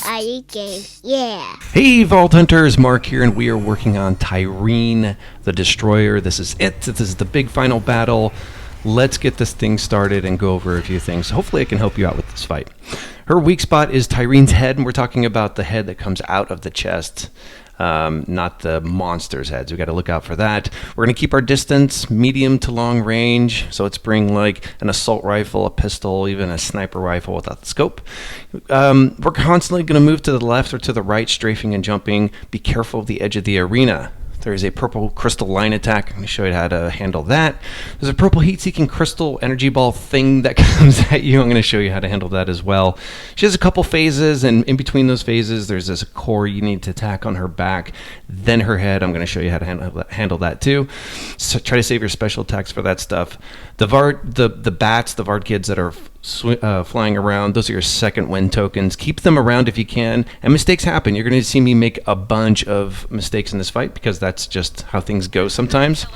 I.Eat.Games, yeah. Hey Vault Hunters, Mark here, and we are working on Tyreen the Destroyer. This is it. This is the big final battle. Let's get this thing started and go over a few things. Hopefully I can help you out with this fight. Her weak spot is Tyreen's head, and we're talking about the head that comes out of the chest, not the monster's heads. We got to look out for that. We're going to keep our distance medium to long range, so let's bring like an assault rifle, a pistol, even a sniper rifle without the scope. We're constantly going to move to the left or to the right, strafing and jumping. Be careful of the edge of the arena. There is a purple crystal line attack. I'm going to show you how to handle that. There's a purple heat-seeking crystal energy ball thing that comes at you. I'm going to show you how to handle that as well. She has a couple phases, and in between those phases, there's this core you need to attack on her back, then her head. I'm going to show you how to handle that too. So try to save your special attacks for that stuff. The bats, the varkids that are flying around, those are your second win tokens. Keep them around if you can, and mistakes happen. You're going to see me make a bunch of mistakes in this fight because that's just how things go sometimes.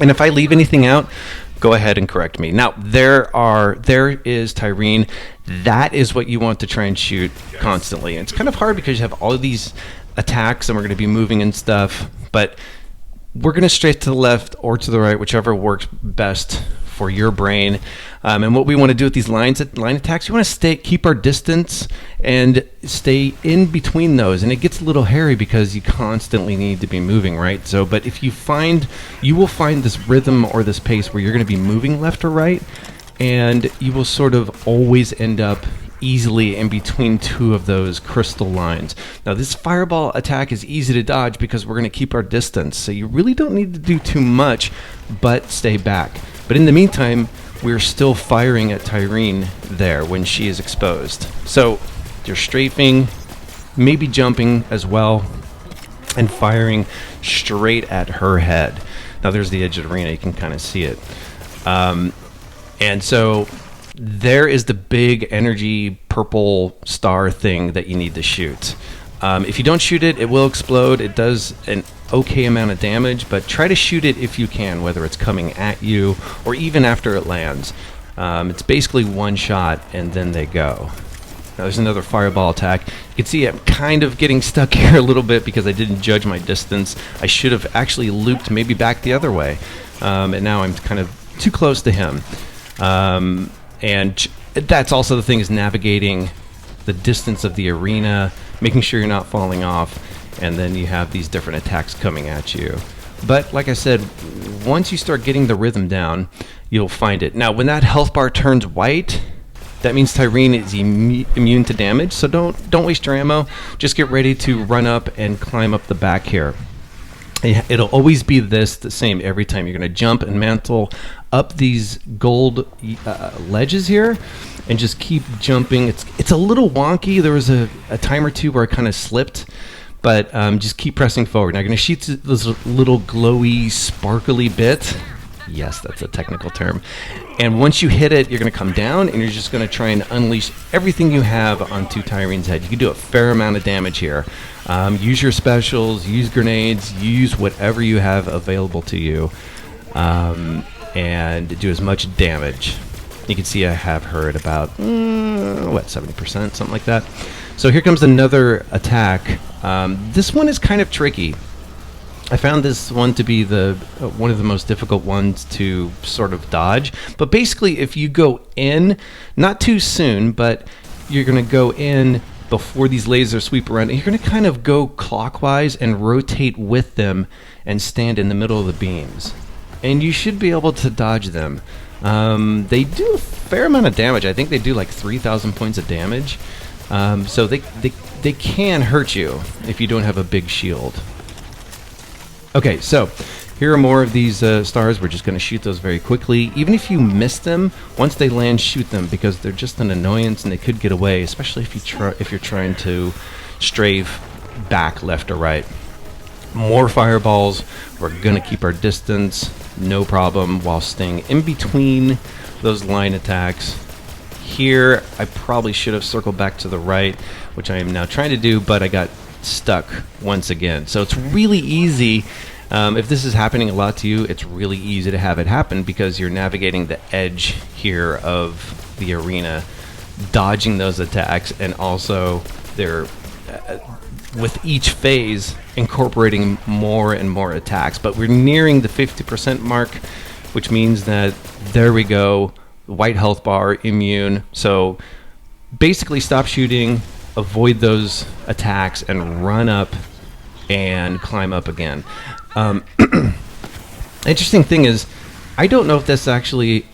And if I leave anything out, go ahead and correct me. Now, there is Tyreen. That is what you want to try and shoot constantly. And it's kind of hard because you have all of these attacks and we're going to be moving and stuff, but we're going to strafe to the left or to the right, whichever works best for your brain. And what we want to do with these line attacks, we want to keep our distance and stay in between those. And it gets a little hairy because you constantly need to be moving, right? So, but if you will find this rhythm or this pace where you're going to be moving left or right, and you will sort of always end up easily in between two of those crystal lines. Now, this fireball attack is easy to dodge because we're going to keep our distance. So you really don't need to do too much, but stay back. But in the meantime, we're still firing at Tyreen there when she is exposed. So you're strafing, maybe jumping as well, and firing straight at her head. Now there's the edge of the arena, you can kind of see it. And so there is the big energy purple star thing that you need to shoot. If you don't shoot it, it will explode. It does an okay amount of damage, but try to shoot it if you can, whether it's coming at you or even after it lands. It's basically one shot and then they go. Now there's another fireball attack. You can see I'm kind of getting stuck here a little bit because I didn't judge my distance. I should have actually looped maybe back the other way. And now I'm kind of too close to him. And that's also the thing, is navigating the distance of the arena, making sure you're not falling off, and then you have these different attacks coming at you. But like I said, once you start getting the rhythm down, you'll find it. Now, when that health bar turns white, that means Tyreen is immune to damage, so don't waste your ammo. Just get ready to run up and climb up the back here. It'll always be the same every time. You're going to jump and mantle up these gold ledges here and just keep jumping. It's a little wonky. There was a time or two where I kind of slipped, but just keep pressing forward. Now you're going to shoot this little glowy, sparkly bit. Yes, that's a technical term. And once you hit it, you're going to come down and you're just going to try and unleash everything you have onto Tyreen's head. You can do a fair amount of damage here. Use your specials, use grenades, use whatever you have available to you, and do as much damage. You can see I have her at about 70%, something like that. So here comes another attack. This one is kind of tricky. I found this one to be one of the most difficult ones to sort of dodge. But basically, if you go in, not too soon, but you're going to go in before these lasers sweep around, and you're going to kind of go clockwise and rotate with them and stand in the middle of the beams. And you should be able to dodge them. They do a fair amount of damage. I think they do like 3,000 points of damage. So they can hurt you if you don't have a big shield. Okay, so here are more of these stars. We're just going to shoot those very quickly. Even if you miss them, once they land, shoot them, because they're just an annoyance and they could get away, especially if you're trying to strafe back left or right. More fireballs. We're going to keep our distance, no problem, while staying in between those line attacks. Here, I probably should have circled back to the right, which I am now trying to do, but I got stuck once again. So it's really easy. If this is happening a lot to you, it's really easy to have it happen because you're navigating the edge here of the arena dodging those attacks, and also they're with each phase incorporating more and more attacks. But we're nearing the 50% mark, which means that there we go, white health bar, immune. So basically stop shooting, avoid those attacks, and run up and climb up again. Interesting thing is, I don't know if this actually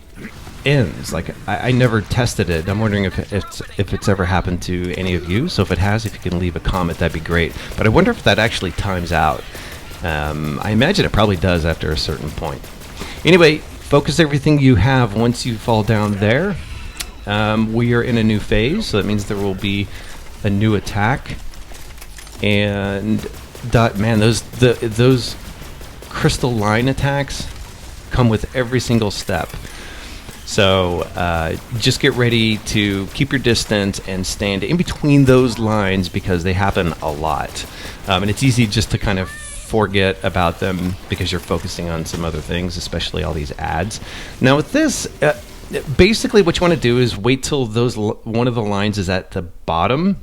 ends. Like, I never tested it. I'm wondering if it's ever happened to any of you. So if it has, if you can leave a comment, that'd be great. But I wonder if that actually times out. I imagine it probably does after a certain point. Anyway, focus everything you have once you fall down there. We are in a new phase, so that means there will be a new attack. And man, those crystal line attacks come with every single step. So just get ready to keep your distance and stand in between those lines, because they happen a lot. And it's easy just to kind of forget about them because you're focusing on some other things, especially all these ads. Now with this, basically what you want to do is wait till one of the lines is at the bottom.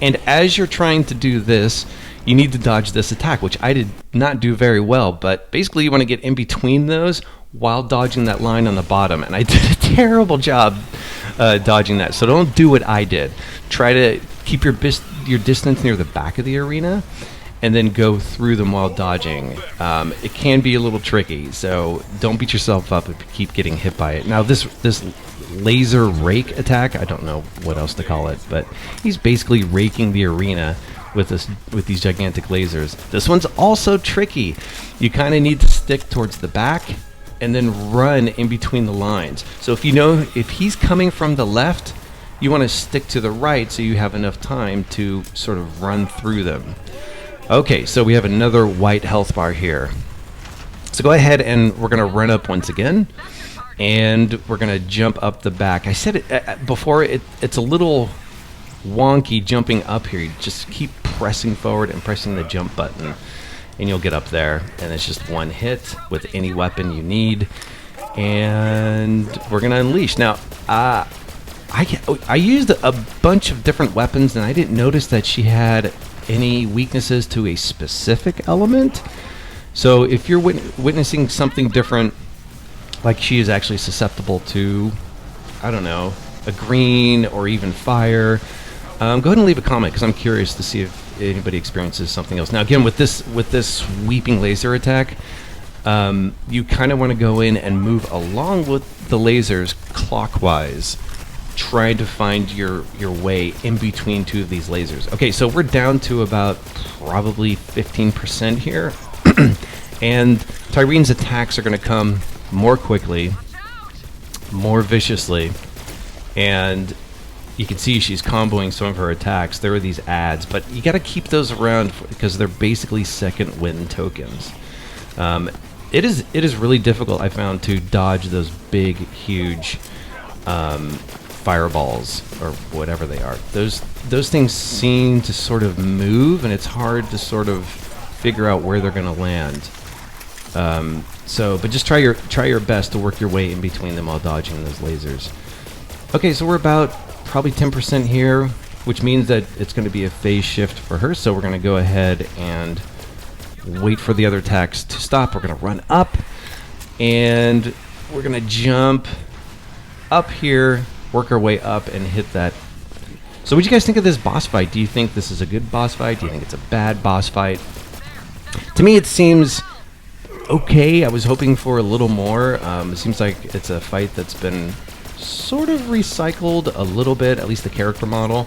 And as you're trying to do this, you need to dodge this attack, which I did not do very well. But basically you want to get in between those while dodging that line on the bottom. And I did a terrible job dodging that. So don't do what I did. Try to keep your distance near the back of the arena, and then go through them while dodging. It can be a little tricky, so don't beat yourself up if you keep getting hit by it. Now this laser rake attack, I don't know what else to call it, but he's basically raking the arena with these gigantic lasers. This one's also tricky. You kind of need to stick towards the back and then run in between the lines. So if he's coming from the left, you want to stick to the right so you have enough time to sort of run through them. Okay, so we have another white health bar here. So go ahead and we're going to run up once again, and we're going to jump up the back. I said it before, it's a little wonky jumping up here. You just keep pressing forward and pressing the jump button, and you'll get up there. And it's just one hit with any weapon you need. And we're going to unleash. Now, I used a bunch of different weapons, and I didn't notice that she had any weaknesses to a specific element. So if you're witnessing something different, like she is actually susceptible to, I don't know, a green or even fire, go ahead and leave a comment, because I'm curious to see if anybody experiences something else. Now again, with this sweeping laser attack, you kind of want to go in and move along with the lasers clockwise, trying to find your way in between two of these lasers. Okay, so we're down to about probably 15% here. And Tyreen's attacks are going to come more quickly, more viciously, and you can see she's comboing some of her attacks. There are these ads, but you got to keep those around because they're basically second win tokens. It is really difficult, I found, to dodge those big, huge fireballs or whatever they are. Those things seem to sort of move, and it's hard to sort of figure out where they're going to land. But just try your best to work your way in between them while dodging those lasers. Okay, so we're about probably 10% here, which means that it's going to be a phase shift for her. So we're going to go ahead and wait for the other attacks to stop. We're going to run up, and we're going to jump up here, work our way up, and hit that. So what do you guys think of this boss fight? Do you think this is a good boss fight? Do you think it's a bad boss fight? To me, it seems okay. I was hoping for a little more. It seems like it's a fight that's been sort of recycled a little bit, at least the character model.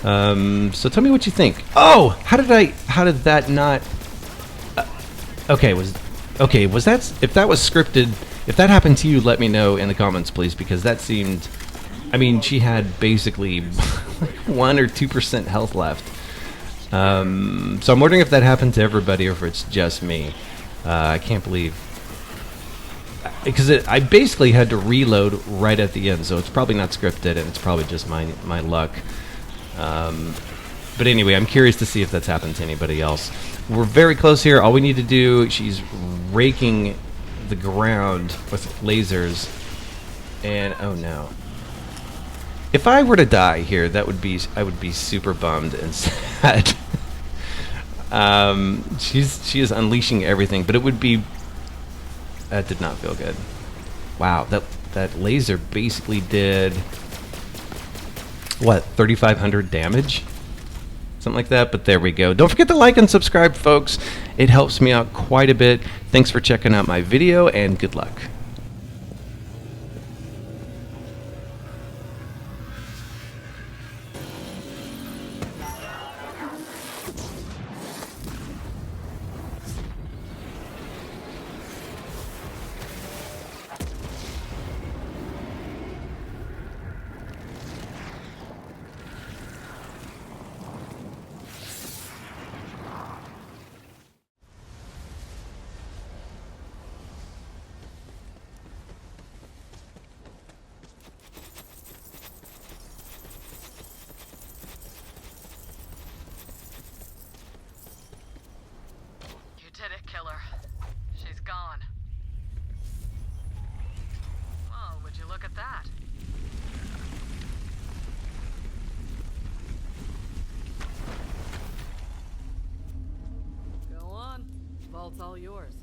So tell me what you think. Oh, how did that not? Was that? If that was scripted, if that happened to you, let me know in the comments, please, because that seemed. I mean, she had basically like 1 or 2% health left. So I'm wondering if that happened to everybody or if it's just me. I can't believe, because I basically had to reload right at the end, so it's probably not scripted, and it's probably just my luck. But anyway, I'm curious to see if that's happened to anybody else. We're very close here. All we need to do, she's raking the ground with lasers, and oh no. If I were to die here, that would be I would be super bummed and sad. She is unleashing everything, but it would be. That did not feel good. Wow, that laser basically did what, 3,500 damage, something like that. But there we go. Don't forget to like and subscribe, folks. It helps me out quite a bit. Thanks for checking out my video, and good luck. Did it, killer. She's gone. Well, would you look at that? Go on. Vault's all yours.